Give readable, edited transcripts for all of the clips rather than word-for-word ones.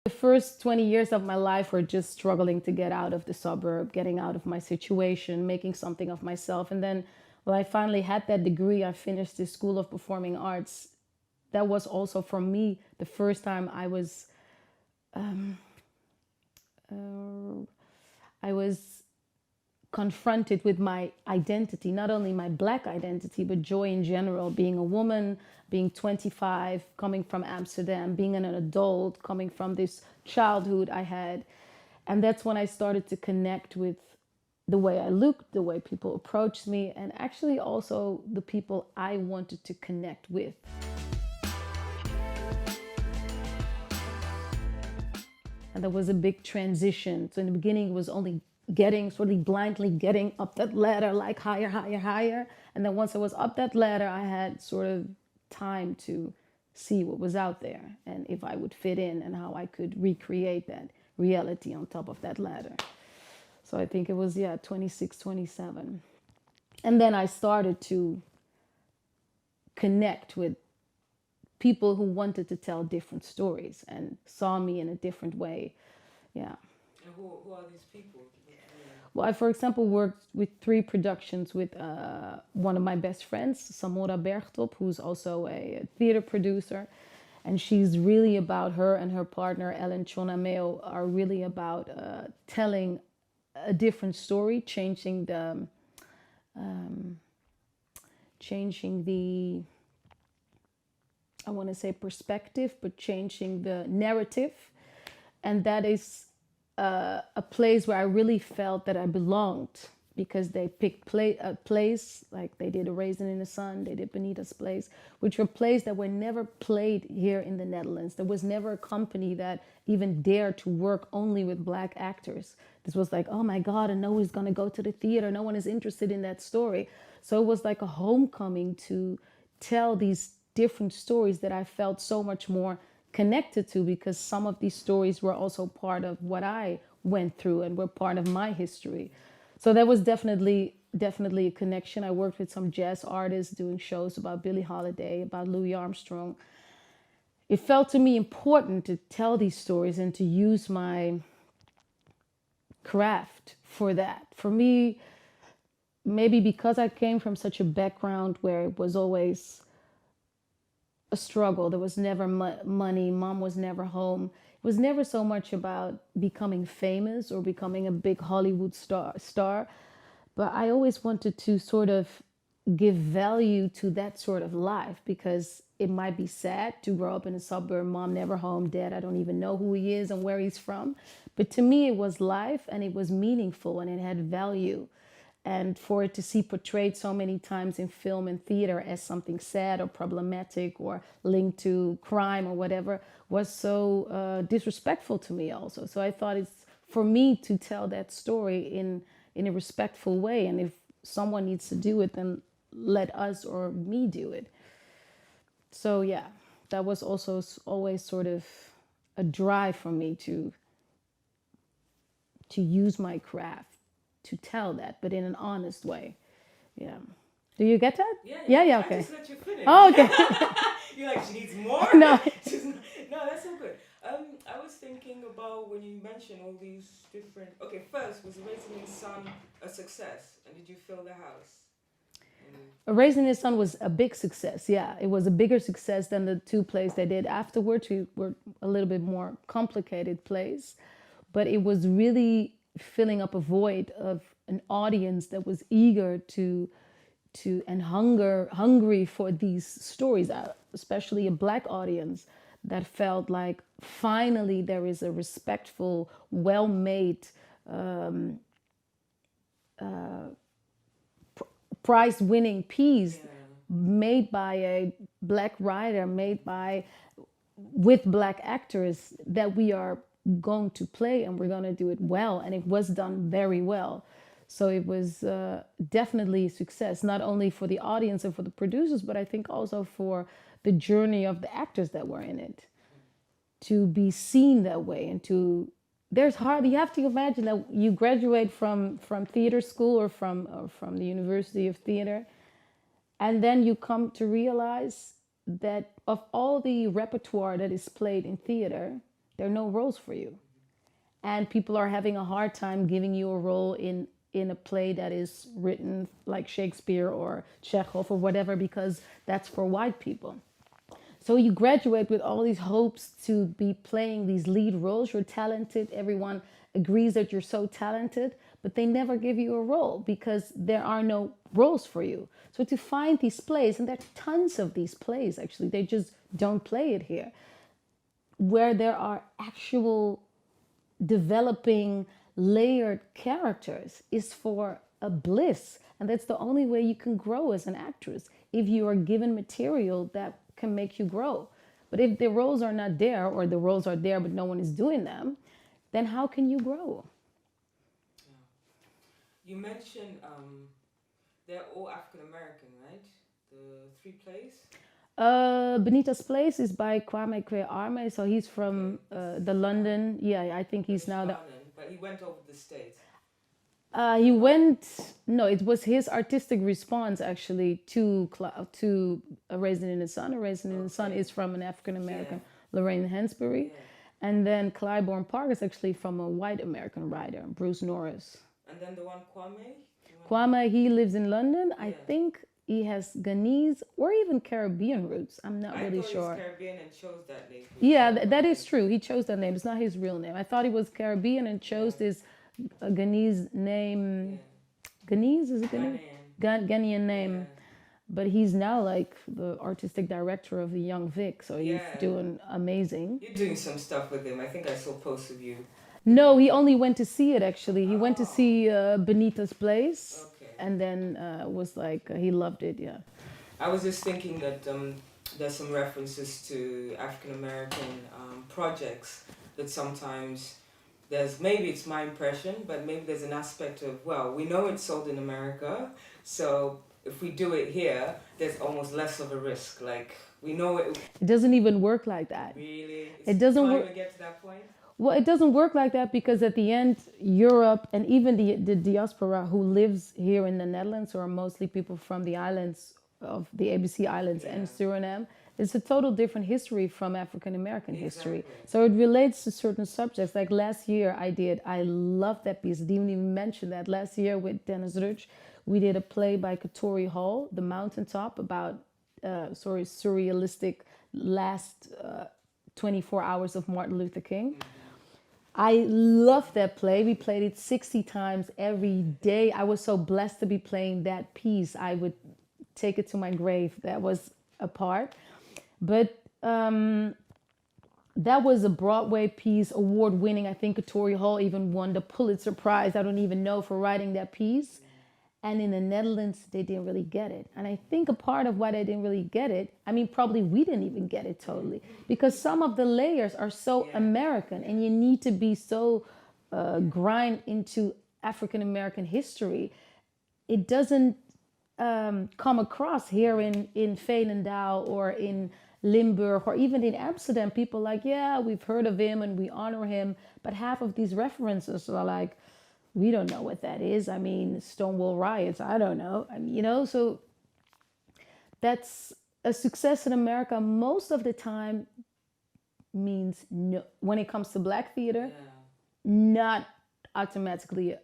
The first 20 years of my life were just struggling to get out of the suburb, getting out of my situation, making something of myself. And then when I finally had that degree, I finished the School of Performing Arts. That was also for me the first time uh, I was confronted with my identity, not only my black identity, but joy in general, being a woman, being 25, coming from Amsterdam, being an adult, coming from this childhood I had. And that's when I started to connect with the way I looked, the way people approached me, and actually also the people I wanted to connect with. And there was a big transition. So in the beginning, it was only sort of blindly getting up that ladder, like higher, higher, higher. And then once I was up that ladder, I had sort of time to see what was out there and if I would fit in and how I could recreate that reality on top of that ladder. So I think it was, 26, 27. And then I started to connect with people who wanted to tell different stories and saw me in a different way. Yeah. And who are these people? Well, I, for example, worked with 3 productions with one of my best friends, Samora Bergtop, who's also a theater producer. And she's really about, her and her partner, Ellen Chonameo, are really about telling a different story, changing the, I want to say perspective, but changing the narrative. And that is a place where I really felt that I belonged, because they picked a place, like they did A Raisin in the Sun, they did Benita's Place, which were plays that were never played here in the Netherlands. There was never a company that even dared to work only with black actors. This was like, oh my God, and no one's gonna go to the theater, no one is interested in that story. So it was like a homecoming to tell these different stories that I felt so much more connected to, because some of these stories were also part of what I went through and were part of my history. So that was definitely a connection. I worked with some jazz artists doing shows about Billie Holiday, about Louis Armstrong. It felt to me important to tell these stories and to use my craft for that. For me, maybe because I came from such a background where it was always a struggle. There was never money. Mom was never home. It was never so much about becoming famous or becoming a big Hollywood star. But I always wanted to sort of give value to that sort of life, because it might be sad to grow up in a suburb, mom never home, dad, I don't even know who he is and where he's from. But to me, it was life and it was meaningful and it had value. And for it to see portrayed so many times in film and theater as something sad or problematic or linked to crime or whatever was so disrespectful to me also. So I thought it's for me to tell that story in a respectful way. And if someone needs to do it, then let us or me do it. So yeah, that was also always sort of a drive for me to use my craft to tell that, but in an honest way. Yeah. Do you get that? Yeah, Yeah, yeah. okay. I just let you finish. Oh, okay. You're like, she needs more? No. No, that's so good. I was thinking about when you mentioned all these different. Okay, first, was Raising in Sun a success? And did you fill the house? A Raisin in the Sun was a big success. Yeah, it was a bigger success than the 2 plays they did afterwards. We were a little bit more complicated plays, but it was really filling up a void of an audience that was eager to and hungry for these stories, especially a black audience that felt like finally there is a respectful, well-made, prize-winning piece made by a black writer, made by with black actors that we are going to play, and we're going to do it well. And it was done very well. So it was definitely a success, not only for the audience and for the producers, but I think also for the journey of the actors that were in it, to be seen that way. And to, there's hard, you have to imagine that you graduate from theater school or from the University of Theater, and then you come to realize that of all the repertoire that is played in theater, There are no roles for you. And people are having a hard time giving you a role in a play that is written like Shakespeare or Chekhov or whatever, because that's for white people. So you graduate with all these hopes to be playing these lead roles. You're talented. Everyone agrees that you're so talented, but they never give you a role because there are no roles for you. So to find these plays, and there are tons of these plays actually, they just don't play it here, where there are actual developing layered characters, is for a bliss. And that's the only way you can grow as an actress, if you are given material that can make you grow. But if the roles are not there, or the roles are there but no one is doing them, then how can you grow? You mentioned they're all African American, right? The three plays. Benita's Place is by Kwame Kwei-Arme, so he's from the London. Yeah, I think he's now the. But he went over the States. He went. No, it was his artistic response actually to A Raisin in the Sun. A Raisin in the Sun is from an African American, Lorraine Hansberry, and then Clybourne Park is actually from a white American writer, Bruce Norris. And then the one Kwame. Kwame, he lives in London. I think he has Ghanese or even Caribbean roots. I'm not really sure. He was Caribbean and chose that name. Yeah, that is true. He chose that name. It's not his real name. I thought he was Caribbean and chose this Ghanese name. Ghanese, is it Ghanese? Ghanaian name. Yeah. But he's now like the artistic director of the Young Vic, so he's doing amazing. You're doing some stuff with him. I think I saw posts of you. No, he only went to see it actually. He went to see Benita's Place, and then was like, he loved it, yeah. I was just thinking that there's some references to African American projects that sometimes maybe it's my impression, but maybe there's an aspect of, well, we know it's sold in America, so if we do it here, there's almost less of a risk. Like, we know it. It doesn't even work like that. Really? It doesn't work. Even get to that point? Well, it doesn't work like that because at the end, Europe and even the diaspora who lives here in the Netherlands, or are mostly people from the islands of the ABC Islands and Suriname, it's a total different history from African American history. So it relates to certain subjects. Like last year I loved that piece. I didn't even mention that. Last year with Dennis Rutsch, we did a play by Katori Hall, The Mountaintop, about surrealistic last 24 hours of Martin Luther King. I love that play. We played it 60 times every day. I was so blessed to be playing that piece. I would take it to my grave. That was a part. But that was a Broadway piece, award-winning. I think Katori Hall even won the Pulitzer Prize, I don't even know, for writing that piece. And in the Netherlands, they didn't really get it. And I think a part of why they didn't really get it, I mean, probably we didn't even get it totally, because some of the layers are so American, and you need to be so grind into African American history. It doesn't come across here in Veenendaal or in Limburg or even in Amsterdam. People like, yeah, we've heard of him and we honor him, but half of these references are like, we don't know what that is. I mean, Stonewall riots, I don't know. I mean, you know, so that's a success in America most of the time means no, when it comes to Black theater, not automatically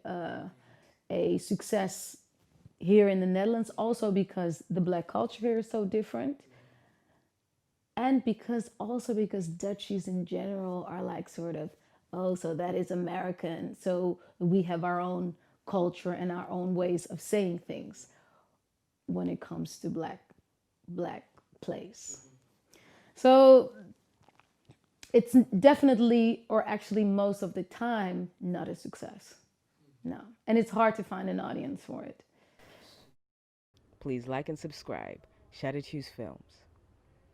a success here in the Netherlands, also because the Black culture here is so different. And because Dutchies in general are like sort of, oh, so that is American. So we have our own culture and our own ways of saying things when it comes to black plays. So it's definitely, or actually most of the time, not a success. No. And it's hard to find an audience for it. Please like and subscribe. Shout at Hues Films.